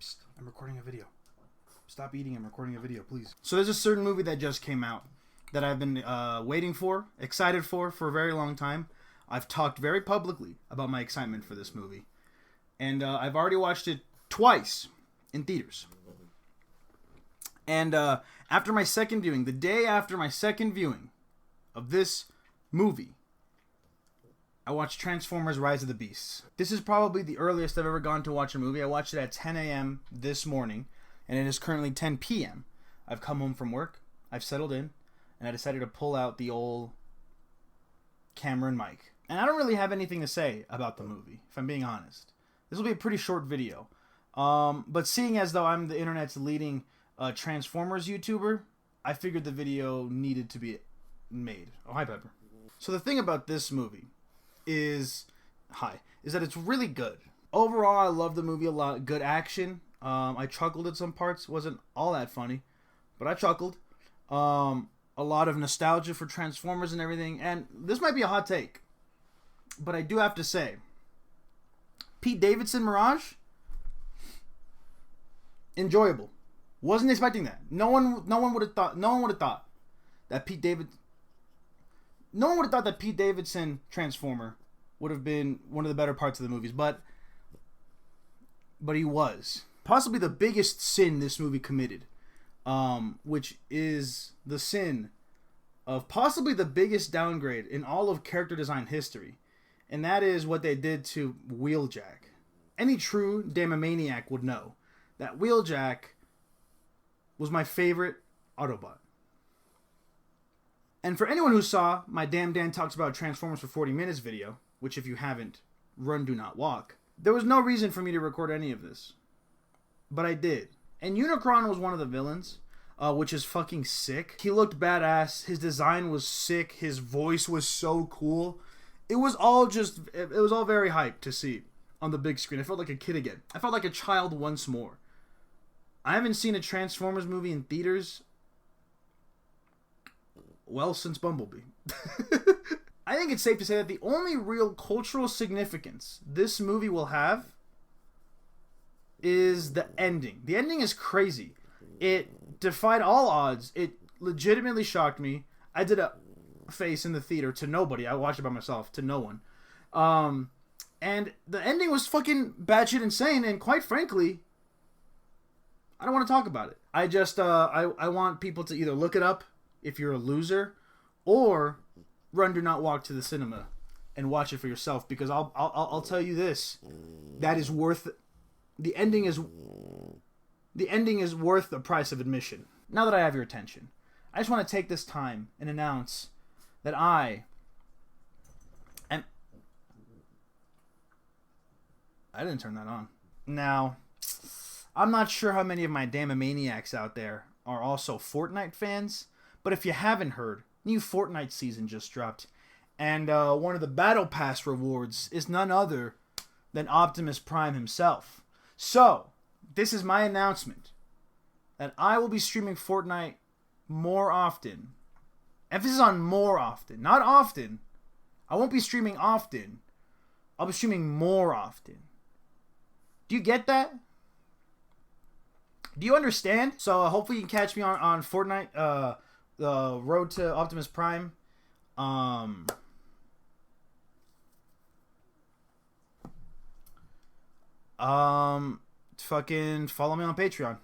Psst, I'm recording a video. Stop eating, I'm recording a video, please. So there's a certain movie that just came out that I've been waiting for, excited for a very long time. I've talked very publicly about my excitement for this movie. And I've already watched it twice in theaters. And after my second viewing, the day after my second viewing of this movie, I watched Transformers Rise of the Beasts. This is probably the earliest I've ever gone to watch a movie. I watched it at 10 a.m. this morning, and it is currently 10 p.m. I've come home from work, I've settled in, and I decided to pull out the old camera and mic. And I don't really have anything to say about the movie, if I'm being honest. This will be a pretty short video. But seeing as though I'm the internet's leading Transformers YouTuber, I figured the video needed to be made. Oh, hi, Pepper. So the thing about this movie is that it's really good. Overall, I love the movie a lot. Good action. I chuckled at some parts. Wasn't all that funny, but I chuckled. A lot of nostalgia for Transformers and everything. And this might be a hot take, but I do have to say, Pete Davidson Mirage, enjoyable. Wasn't expecting that. No one would have thought that Pete Davidson Transformer would have been one of the better parts of the movies, but he was. Possibly the biggest sin this movie committed, which is the sin of possibly the biggest downgrade in all of character design history, and that is what they did to Wheeljack. Any true Damomaniac would know that Wheeljack was my favorite Autobot. And for anyone who saw my Damn Dan Talks About Transformers for 40 Minutes video, which if you haven't, run, do not walk, there was no reason for me to record any of this. But I did. And Unicron was one of the villains, which is fucking sick. He looked badass. His design was sick. His voice was so cool. It was all very hyped to see on the big screen. I felt like a kid again. I felt like a child once more. I haven't seen a Transformers movie in theaters, well, since Bumblebee. I think it's safe to say that the only real cultural significance this movie will have is the ending. The ending is crazy. It defied all odds. It legitimately shocked me. I did a face in the theater to nobody. I watched it by myself, to no one. And the ending was fucking batshit insane, and quite frankly, I don't want to talk about it. I just, I want people to either look it up if you're a loser, or run, do not walk to the cinema and watch it for yourself, because I'll tell you this, that is worth, the ending is worth the price of admission. Now that I have your attention, I just want to take this time and announce that I didn't turn that on. Now, I'm not sure how many of my Damomaniacs out there are also Fortnite fans, but if you haven't heard, new Fortnite season just dropped, and one of the Battle Pass rewards is none other than Optimus Prime himself. So, this is my announcement that I will be streaming Fortnite more often. Emphasis on more often, not often. I won't be streaming often. I'll be streaming more often. Do you get that? Do you understand? So hopefully you can catch me on Fortnite, the Road to Optimus Prime. Fucking follow me on Patreon.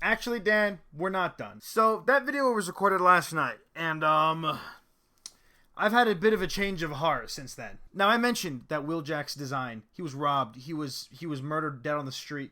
Actually, Dan, we're not done. So that video was recorded last night, and I've had a bit of a change of heart since then. Now, I mentioned that Wheeljack's design. He was robbed. He was murdered dead on the street.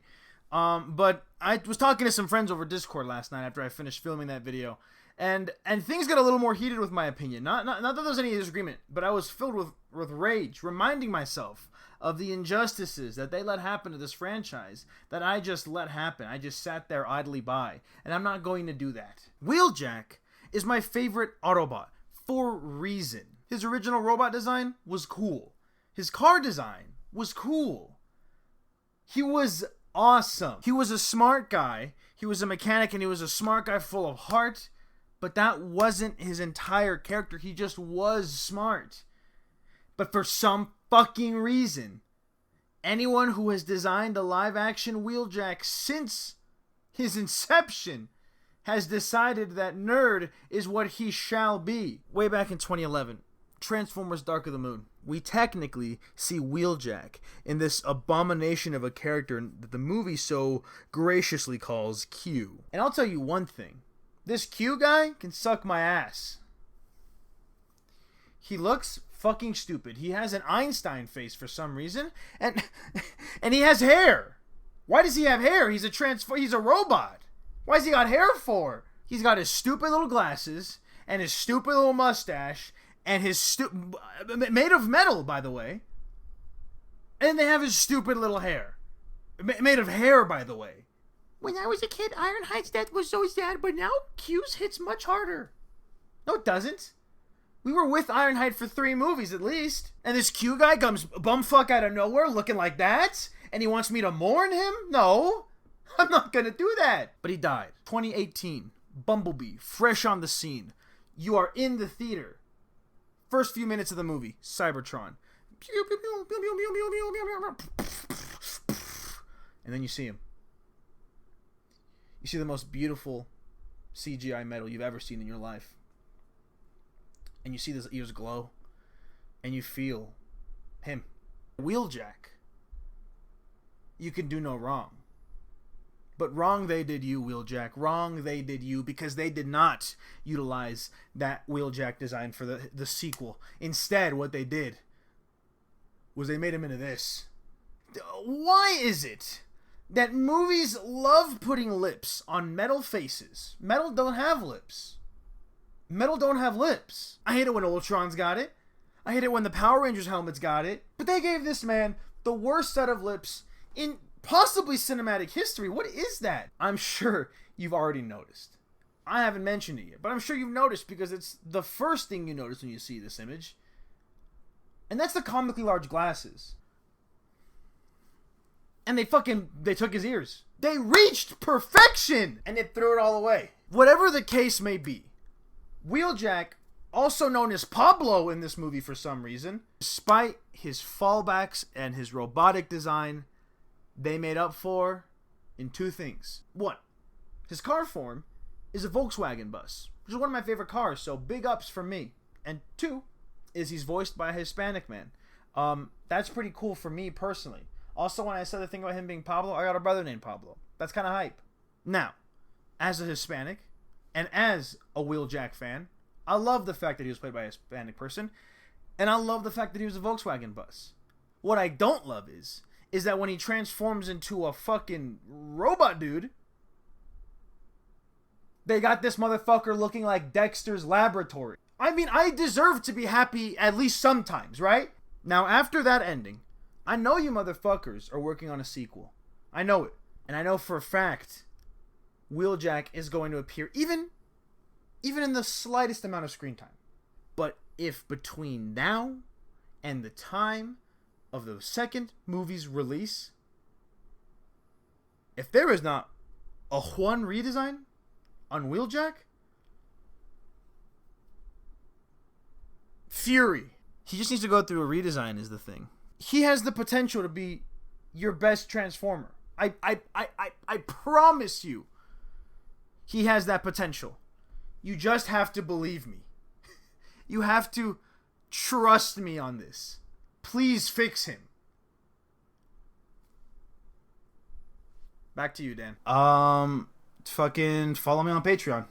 But I was talking to some friends over Discord last night after I finished filming that video, and things got a little more heated with my opinion. Not that there was any disagreement, but I was filled with rage, reminding myself of the injustices that they let happen to this franchise, that I just let happen. I just sat there idly by, and I'm not going to do that. Wheeljack is my favorite Autobot for a reason. His original robot design was cool. His car design was cool. He was awesome. He was a smart guy. He was a mechanic, and he was a smart guy full of heart, but that wasn't his entire character. He just was smart. But for some fucking reason, Anyone who has designed a live-action Wheeljack since his inception has decided that nerd is what he shall be. Way back in 2011, Transformers Dark of the Moon, we technically see Wheeljack in this abomination of a character that the movie so graciously calls Q. And I'll tell you one thing. This Q guy can suck my ass. He looks fucking stupid. He has an Einstein face for some reason, and he has hair. Why does he have hair? He's a robot. Why's he got hair for? He's got his stupid little glasses and his stupid little mustache and his made of metal, by the way. And they have his stupid little hair. Made of hair, by the way. When I was a kid, Ironhide's death was so sad, but now Q's hits much harder. No, it doesn't. We were with Ironhide for 3 movies at least. And this Q guy comes bumfuck out of nowhere looking like that? And he wants me to mourn him? No. I'm not gonna do that. But he died. 2018. Bumblebee. Fresh on the scene. You are in the theater. First few minutes of the movie. Cybertron. And then you see him. You see the most beautiful CGI metal you've ever seen in your life. And you see his ears glow. And you feel him. Wheeljack. You can do no wrong. But wrong they did you, Wheeljack. Wrong they did you, because they did not utilize that Wheeljack design for the sequel. Instead, what they did was they made him into this. Why is it that movies love putting lips on metal faces? Metal don't have lips. Metal don't have lips. I hate it when Ultron's got it. I hate it when the Power Rangers helmets got it. But they gave this man the worst set of lips in possibly cinematic history. What is that? I'm sure you've already noticed. I haven't mentioned it yet, but I'm sure you've noticed because it's the first thing you notice when you see this image. And that's the comically large glasses. And they took his ears. They reached perfection! And they threw it all away. Whatever the case may be, Wheeljack, also known as Pablo in this movie for some reason, despite his fallbacks and his robotic design, they made up for in 2 things. 1, his car form is a Volkswagen bus, which is one of my favorite cars, so big ups for me. And 2 is he's voiced by a Hispanic man. That's pretty cool for me personally. Also, when I said the thing about him being Pablo, I got a brother named Pablo. That's kind of hype. Now, as a Hispanic and as a Wheeljack fan, I love the fact that he was played by a Hispanic person, and I love the fact that he was a Volkswagen bus. What I don't love is that when he transforms into a fucking robot dude, they got this motherfucker looking like Dexter's Laboratory. I mean, I deserve to be happy at least sometimes, right? Now, after that ending, I know you motherfuckers are working on a sequel. I know it. And I know for a fact Wheeljack is going to appear even in the slightest amount of screen time. But if between now and the time of the second movie's release, if there is not a Juan redesign on Wheeljack, fury. He just needs to go through a redesign is the thing. He has the potential to be your best Transformer. I promise you, he has that potential. You just have to believe me. You have to trust me on this. Please fix him. Back to you, Dan. Fucking follow me on Patreon.